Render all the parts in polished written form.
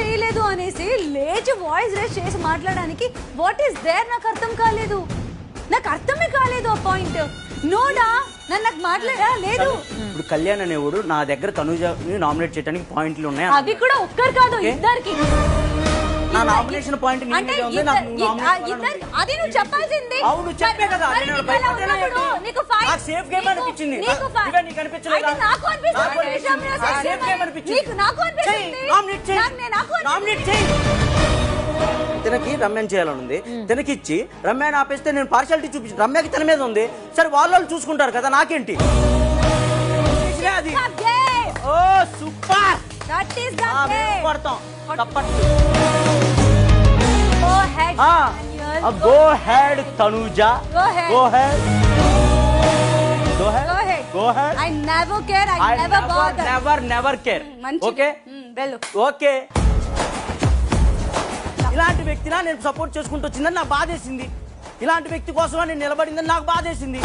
చేయలేదు అనేసి లేచి వాయిస్ రేస్ చేసి మాట్లాడడానికి వాట్ ఈస్ దేర్ నాకు అర్థం కాలేదు, నాకు అర్థమే కాలేదు ఆ పాయింట్. నోడా నన్ను నాకు మాట్లాడా లేదు. ఇప్పుడు కళ్యాణ్ అనేవాడు నా దగ్గర తనుజని నామినేట్ చేయడానికి పాయింట్లు ఉన్నాయి. అవి కూడా ఒక్కరు కాదు, ఇద్దరికి. నా నామినేషన్ పాయింట్ అంటే అది నువ్వు చెప్పాల్సింది. అవును చెప్పే కదా, సేఫ్ గేమ్ అనిపించింది. నీకు అనిపించలేదు? నాకు అనిపిస్తుంది. తనకి రమ్యని చేయాలని ఉంది, తనకిచ్చి రమ్యని ఆపేస్తే నేను పార్షాలిటీ చూపించి రమ్యకి తన మీద ఉంది. సరే వాళ్ళు చూసుకుంటారు కదా, నాకేంటి? అది ఓ సూపర్, పడతాం go head Tanuja, go head, go head, go head. I never care, I never bother. Never care. Okay okay. ఇలాంటి వ్యక్తినా నేను సపోర్ట్ చేసుకుంటూ వచ్చిందని నాకు బాధేసింది. ఇలాంటి వ్యక్తి కోసం నేను నిలబడిందని నాకు బాధేసింది.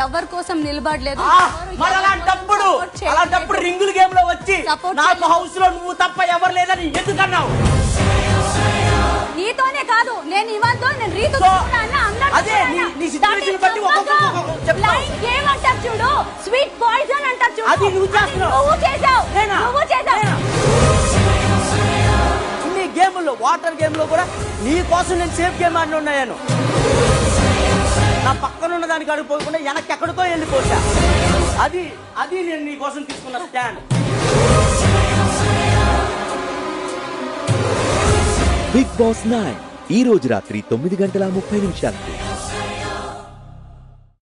ఎవరి కోసం నిలబడలేదు. మరి అలాంటప్పుడు రింగుల గేమ్ లో వచ్చి నాకు హౌస్ లో నువ్వు తప్ప ఎవరు లేదని ఎందుకన్నావు? నీతోనే కాదు, నేను ఇవ్వతో నేను రీతు అదే నీ సిచువేషన్ బట్టి చూడు, స్వీట్ పాయిజన్ అంటారు చూడు, అది నువ్వు చేస్తున్నావు. నువ్వు చేసావు. ఇన్ని గేమ్లో, వాటర్ గేమ్ లో కూడా నీ కోసం నేను సేఫ్ గేమ్ ఆడి ఉన్నాను. నా పక్కన ఉన్న దానికి అడిగిపోకుండా వెనక్కి ఎక్కడికో వెళ్ళిపోతా. అది నేను నీ కోసం తీసుకున్న స్టాండ్. బిగ్ బాస్ 9 ఈ రోజు రాత్రి 9:30 నిమిషాలకు.